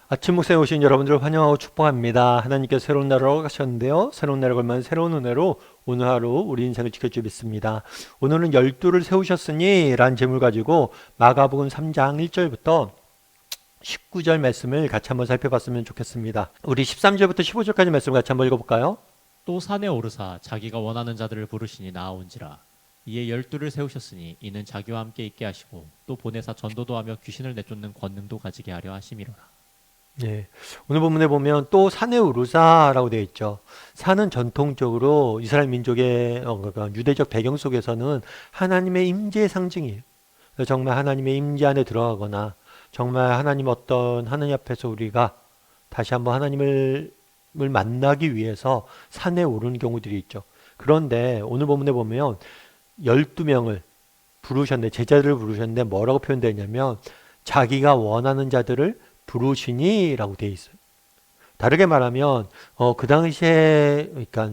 아침 묵상에 오신 여러분들을 환영하고 축복합니다. 하나님께서 새로운 날을 가셨는데요. 새로운 날을 걸면 새로운 은혜로 오늘 하루 우리 인생을 지켜주 믿습니다. 오늘은 열두를 세우셨으니 라는 제목을 가지고 마가복음 3장 1절부터 19절 말씀을 같이 한번 살펴봤으면 좋겠습니다. 우리 13절부터 15절까지 말씀을 같이 한번 읽어볼까요? 또 산에 오르사 자기가 원하는 자들을 부르시니 나아온지라. 이에 열두를 세우셨으니 이는 자기와 함께 있게 하시고 또 보내사 전도도 하며 귀신을 내쫓는 권능도 가지게 하려 하심이로라. 예. 오늘 본문에 보면 또 산에 오르사라고 되어 있죠. 산은 전통적으로 이스라엘 민족의 그러니까 유대적 배경 속에서는 하나님의 임재의 상징이에요. 그래서 정말 하나님의 임재 안에 들어가거나 정말 하나님 앞에서 우리가 다시 한번 하나님을 만나기 위해서 산에 오르는 경우들이 있죠. 그런데 오늘 본문에 보면 12명을 부르셨는데 제자들을 부르셨는데 뭐라고 표현되어 있냐면 자기가 원하는 자들을 부르시니라고 되어 있어요. 다르게 말하면 그 당시에 그러니까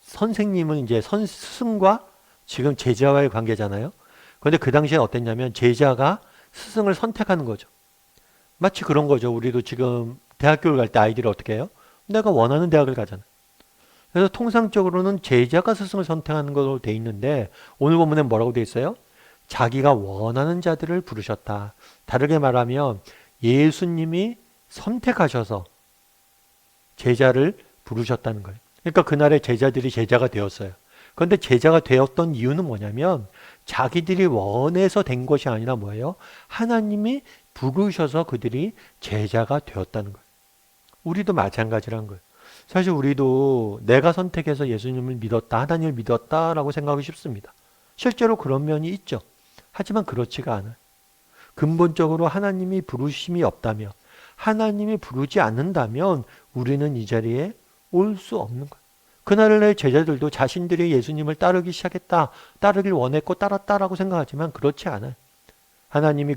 선생님은 이제 스승과 지금 제자와의 관계잖아요. 그런데 그 당시에 어땠냐면 제자가 스승을 선택하는 거죠. 마치 그런 거죠. 우리도 지금 대학교를 갈 때 아이들이 어떻게 해요? 내가 원하는 대학을 가잖아요. 그래서 통상적으로는 제자가 스승을 선택하는 걸로 돼 있는데 오늘 본문에 뭐라고 돼 있어요? 자기가 원하는 자들을 부르셨다. 다르게 말하면 예수님이 선택하셔서 제자를 부르셨다는 거예요. 그러니까 그날의 제자들이 제자가 되었어요. 그런데 제자가 되었던 이유는 뭐냐면 자기들이 원해서 된 것이 아니라 뭐예요? 하나님이 부르셔서 그들이 제자가 되었다는 거예요. 우리도 마찬가지란 거예요. 사실 우리도 내가 선택해서 예수님을 믿었다, 하나님을 믿었다라고 생각하기 쉽습니다. 실제로 그런 면이 있죠. 하지만 그렇지가 않아요. 근본적으로 하나님이 부르심이 없다면, 하나님이 부르지 않는다면 우리는 이 자리에 올 수 없는 거예요. 그날의 제자들도 자신들이 예수님을 따르기 시작했다, 따르길 원했고 따랐다라고 생각하지만 그렇지 않아요. 하나님이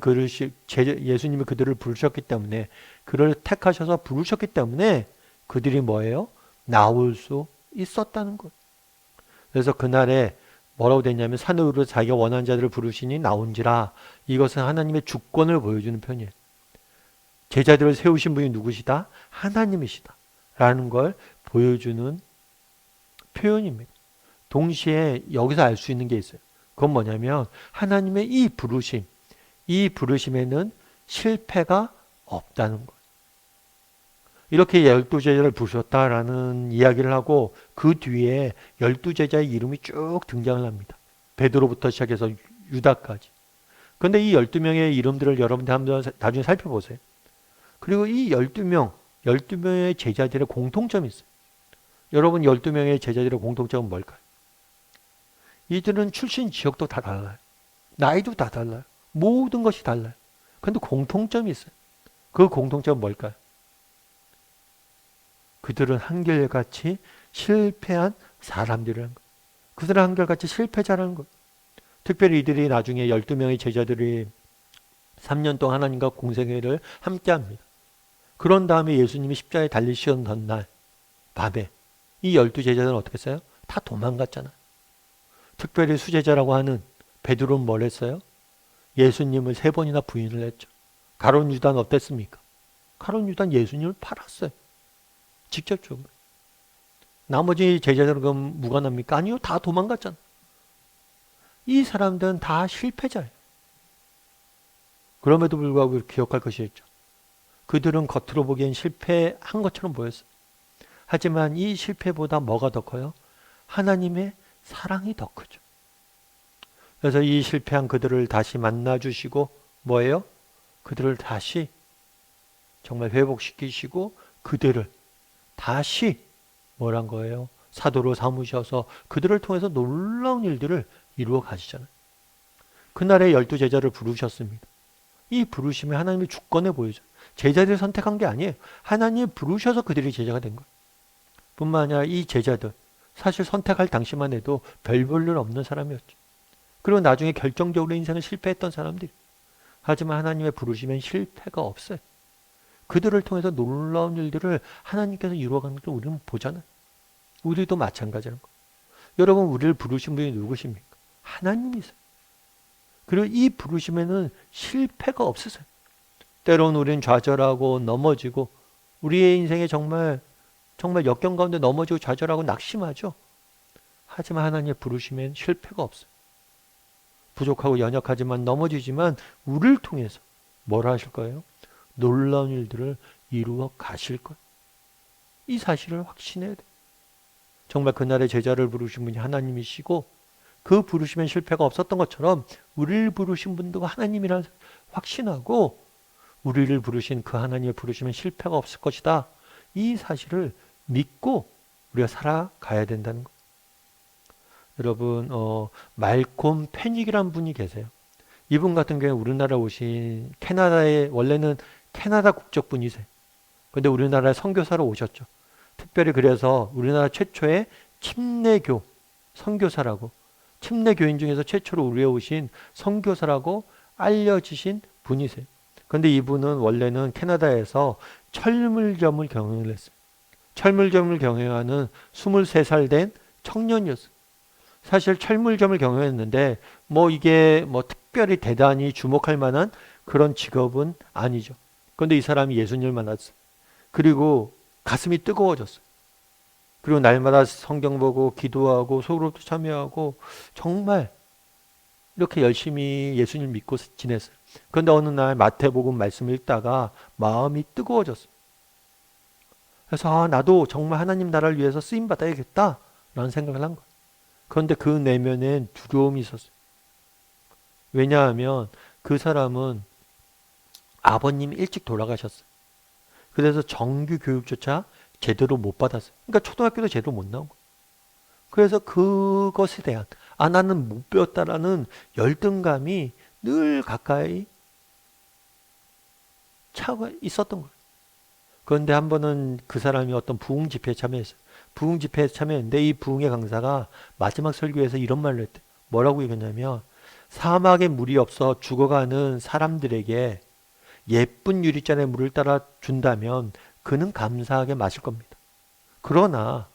예수님이 그들을 부르셨기 때문에, 그를 택하셔서 부르셨기 때문에 그들이 뭐예요? 나올 수 있었다는 거예요. 그래서 그날에 뭐라고 됐냐면 산에 오르 자기가 원하는 자들을 부르시니 나온지라. 이것은 하나님의 주권을 보여주는 표현이에요. 제자들을 세우신 분이 누구시다? 하나님이시다 라는 걸 보여주는 표현입니다. 동시에 여기서 알 수 있는 게 있어요. 그건 뭐냐면 하나님의 이 부르심에는 실패가 없다는 거예요. 이렇게 12제자를 부르셨다라는 이야기를 하고 그 뒤에 12제자의 이름이 쭉 등장을 합니다. 베드로부터 시작해서 유다까지. 그런데 이 12명의 이름들을 여러분들 한번 나중에 살펴보세요. 그리고 이 12명의 제자들의 공통점이 있어요. 여러분 12명의 제자들의 공통점은 뭘까요? 이들은 출신 지역도 다 달라요. 나이도 다 달라요. 모든 것이 달라요. 그런데 공통점이 있어요. 그 공통점은 뭘까요? 그들은 한결같이 실패한 사람들이라는 거예요. 그들은 한결같이 실패자라는 거예요. 특별히 이들이 나중에 12명의 제자들이 3년 동안 하나님과 공생애를 함께 합니다. 그런 다음에 예수님이 십자가에 달리시던 날 밤에 이 12제자들은 어떻게 했어요? 다 도망갔잖아요. 특별히 수제자라고 하는 베드로는 뭘 했어요? 예수님을 3번이나 부인을 했죠. 가룟 유다는 어땠습니까? 가룟 유다는 예수님을 팔았어요. 직접적으로. 나머지 제자들은 그럼 무관합니까? 아니요. 다 도망갔잖아. 이 사람들은 다 실패자예요. 그럼에도 불구하고 기억할 것이 있죠. 그들은 겉으로 보기엔 실패한 것처럼 보였어요. 하지만 이 실패보다 뭐가 더 커요? 하나님의 사랑이 더 크죠. 그래서 이 실패한 그들을 다시 만나주시고 뭐예요? 그들을 다시 정말 회복시키시고 그들을 다시 뭐란 거예요? 사도로 삼으셔서 그들을 통해서 놀라운 일들을 이루어 가시잖아요. 그날의 12제자를 부르셨습니다. 이 부르심에 하나님의 주권을 보여줘요. 제자들을 선택한 게 아니에요. 하나님이 부르셔서 그들이 제자가 된 거예요. 뿐만 아니라 이 제자들 사실 선택할 당시만 해도 별 볼 일 없는 사람이었죠. 그리고 나중에 결정적으로 인생을 실패했던 사람들이. 하지만 하나님의 부르심엔 실패가 없어요. 그들을 통해서 놀라운 일들을 하나님께서 이루어가는 걸 우리는 보잖아요. 우리도 마찬가지라는 거예요. 여러분 우리를 부르신 분이 누구십니까? 하나님이세요. 그리고 이 부르심에는 실패가 없으세요. 때로는 우리는 좌절하고 넘어지고 우리의 인생에 정말 역경 가운데 넘어지고 좌절하고 낙심하죠. 하지만 하나님의 부르심엔 실패가 없어요. 부족하고 연약하지만 넘어지지만 우리를 통해서 뭘 하실 거예요? 놀라운 일들을 이루어 가실 거예요. 이 사실을 확신해야 돼요. 정말 그날의 제자를 부르신 분이 하나님이시고 그 부르심엔 실패가 없었던 것처럼 우리를 부르신 분도 하나님이라는 확신하고 우리를 부르신 그 하나님의 부르심엔 실패가 없을 것이다. 이 사실을 믿고 우리가 살아가야 된다는 거예요. 여러분 말콤 패닉이라는 분이 계세요. 이분 같은 경우에 우리나라 오신 캐나다에 원래는 캐나다 국적 분이세요. 그런데 우리나라에 선교사로 오셨죠. 특별히 그래서 우리나라 최초의 침례교 선교사라고 침례교인 중에서 최초로 우리에 오신 선교사라고 알려지신 분이세요. 그런데 이분은 원래는 캐나다에서 철물점을 경영을 했어요. 철물점을 경영하는 23살 된 청년이었어요. 사실 철물점을 경영했는데 이게 특별히 대단히 주목할 만한 그런 직업은 아니죠. 그런데 이 사람이 예수님을 만났어요. 그리고 가슴이 뜨거워졌어요. 그리고 날마다 성경 보고 기도하고 소그룹도 참여하고 정말 이렇게 열심히 예수님을 믿고 지냈어요. 그런데 어느 날 마태복음 말씀을 읽다가 마음이 뜨거워졌어요. 그래서 나도 정말 하나님 나라를 위해서 쓰임 받아야겠다라는 생각을 한 거예요. 그런데 그 내면엔 두려움이 있었어요. 왜냐하면 그 사람은 아버님이 일찍 돌아가셨어요. 그래서 정규 교육조차 제대로 못 받았어요. 그러니까 초등학교도 제대로 못 나온 거예요. 그래서 그것에 대한 나는 못 배웠다라는 열등감이 늘 가까이 차가 있었던 거예요. 그런데 한 번은 그 사람이 어떤 부흥 집회에 참여했어요. 부흥 집회에 참여했는데 이 부흥의 강사가 마지막 설교에서 이런 말을 했대요. 뭐라고 얘기했냐면 사막에 물이 없어 죽어가는 사람들에게 예쁜 유리잔에 물을 따라 준다면 그는 감사하게 마실 겁니다. 그러나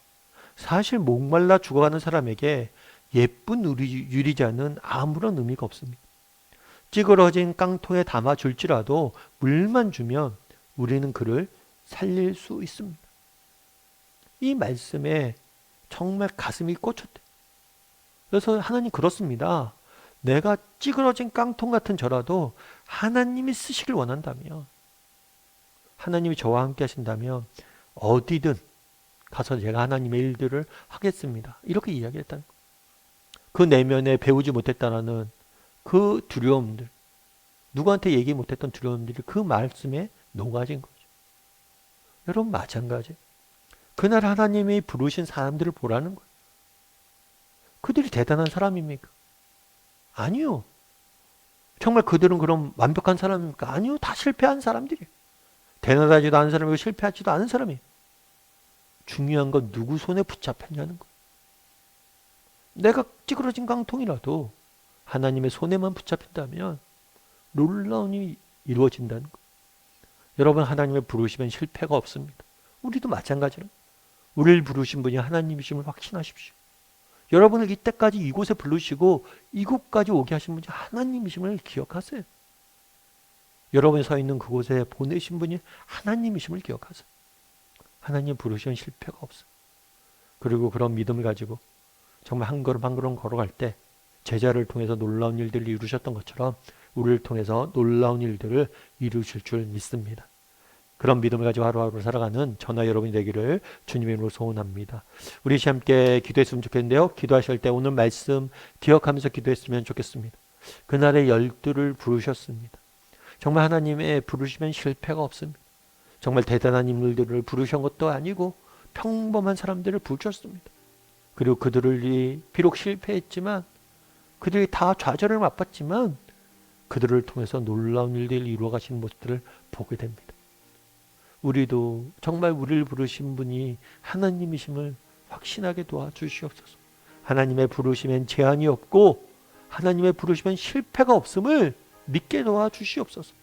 사실 목말라 죽어가는 사람에게 예쁜 유리잔은 아무런 의미가 없습니다. 찌그러진 깡통에 담아줄지라도 물만 주면 우리는 그를 살릴 수 있습니다. 이 말씀에 정말 가슴이 꽂혔대요. 그래서 하나님 그렇습니다. 내가 찌그러진 깡통 같은 저라도 하나님이 쓰시길 원한다면 하나님이 저와 함께 하신다면 어디든 가서 제가 하나님의 일들을 하겠습니다. 이렇게 이야기했다는 거예요. 그 내면에 배우지 못했다는 그 두려움들, 누구한테 얘기 못했던 두려움들이 그 말씀에 녹아진 거죠. 여러분 마찬가지. 그날 하나님이 부르신 사람들을 보라는 거예요. 그들이 대단한 사람입니까? 아니요. 정말 그들은 그럼 완벽한 사람입니까? 아니요. 다 실패한 사람들이에요. 대단하지도 않은 사람이고 실패하지도 않은 사람이에요. 중요한 건 누구 손에 붙잡혔냐는 거예요. 내가 찌그러진 깡통이라도 하나님의 손에만 붙잡힌다면 놀라운 일이 이루어진다는 거예요. 여러분 하나님의 부르시면 실패가 없습니다. 우리도 마찬가지로 우리를 부르신 분이 하나님이심을 확신하십시오. 여러분을 이때까지 이곳에 부르시고 이곳까지 오게 하신 분이 하나님이심을 기억하세요. 여러분이 서 있는 그곳에 보내신 분이 하나님이심을 기억하세요. 하나님 부르시면 실패가 없어요. 그리고 그런 믿음을 가지고 정말 한 걸음 한 걸음 걸어갈 때 제자를 통해서 놀라운 일들을 이루셨던 것처럼 우리를 통해서 놀라운 일들을 이루실 줄 믿습니다. 그런 믿음을 가지고 하루하루 살아가는 저나 여러분이 되기를 주님의 이름으로 소원합니다. 우리 함께 기도했으면 좋겠는데요. 기도하실 때 오늘 말씀 기억하면서 기도했으면 좋겠습니다. 그날의 열두를 부르셨습니다. 정말 하나님의 부르시면 실패가 없습니다. 정말 대단한 인물들을 부르신 것도 아니고 평범한 사람들을 부르셨습니다. 그리고 그들이 비록 실패했지만 그들이 다 좌절을 맛봤지만 그들을 통해서 놀라운 일들을 이루어 가시는 모습들을 보게 됩니다. 우리도 정말 우리를 부르신 분이 하나님이심을 확신하게 도와주시옵소서. 하나님의 부르심엔 제한이 없고 하나님의 부르심엔 실패가 없음을 믿게 도와주시옵소서.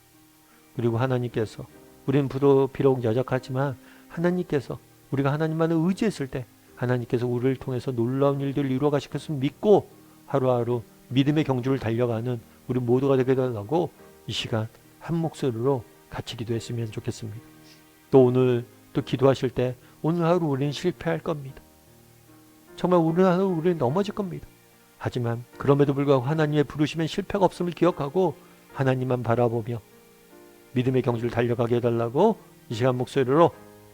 그리고 하나님께서 우리는 비록 여적하지만 하나님께서 우리가 하나님만을 의지했을 때 하나님께서 우리를 통해서 놀라운 일들을 이루어 가실 것을 믿고 하루하루 믿음의 경주를 달려가는 우리 모두가 되게 달라고 이 시간 한 목소리로 같이 기도했으면 좋겠습니다. 또 오늘 또 기도하실 때 오늘 하루 우리는 실패할 겁니다. 정말 오늘 하루 우리는 넘어질 겁니다. 하지만 그럼에도 불구하고 하나님의 부르심엔 실패가 없음을 기억하고 하나님만 바라보며 믿음의 경주를 달려가게 해달라고 이 시간 목소리로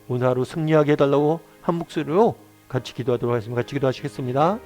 오늘 하루 승리하게 해달라고 한 목소리로 같이 기도하도록 하겠습니다. 같이 기도하시겠습니다.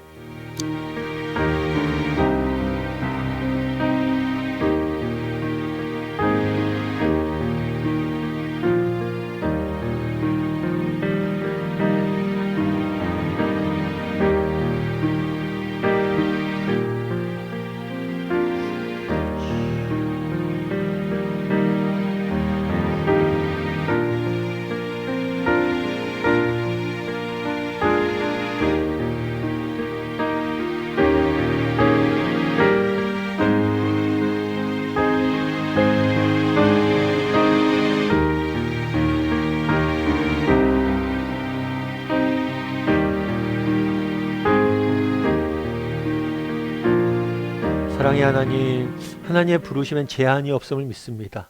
사랑의 하나님, 하나님의 부르심엔 제한이 없음을 믿습니다.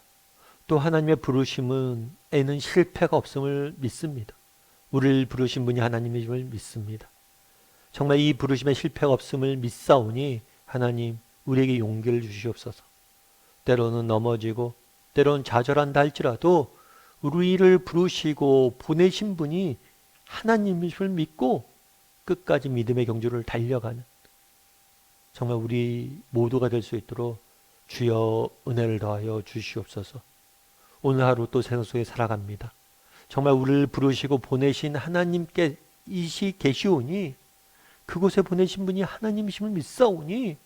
또 하나님의 부르심에는 실패가 없음을 믿습니다. 우리를 부르신 분이 하나님임을 믿습니다. 정말 이 부르심에 실패가 없음을 믿사오니 하나님 우리에게 용기를 주시옵소서. 때로는 넘어지고 때로는 좌절한다 할지라도 우리를 부르시고 보내신 분이 하나님임을 믿고 끝까지 믿음의 경주를 달려가는 정말 우리 모두가 될 수 있도록 주여 은혜를 더하여 주시옵소서. 오늘 하루 또 세상 속에 살아갑니다. 정말 우리를 부르시고 보내신 하나님께 이시 계시오니 그곳에 보내신 분이 하나님이심을 믿사오니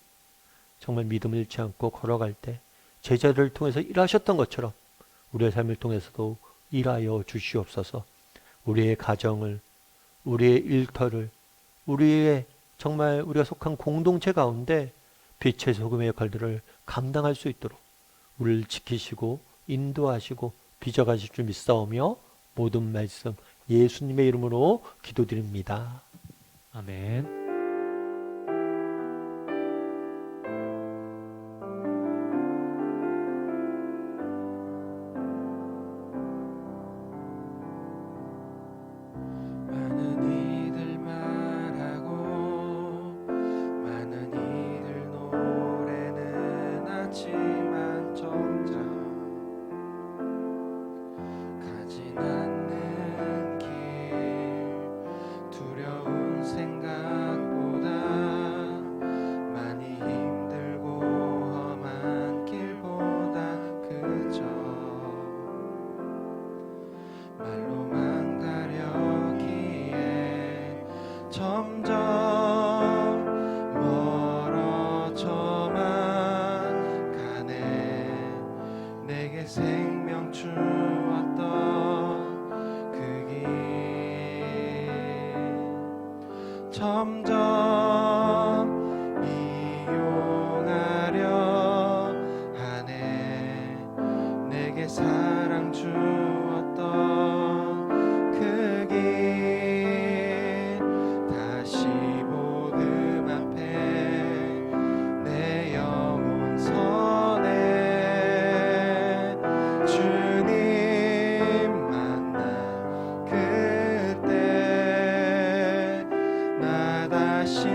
정말 믿음을 잃지 않고 걸어갈 때 제자들을 통해서 일하셨던 것처럼 우리의 삶을 통해서도 일하여 주시옵소서. 우리의 가정을, 우리의 일터를, 우리의 정말 우리가 속한 공동체 가운데 빛의 소금의 역할들을 감당할 수 있도록 우리를 지키시고 인도하시고 빚어가실 줄 믿사오며 모든 말씀 예수님의 이름으로 기도드립니다. 아멘. 생명 주었던 그 길 점점 이용하려 하네. 내게 사랑 주었던 그 길 다시 복음 앞에 내 영혼 선해. 주님 만난 그때 나 다시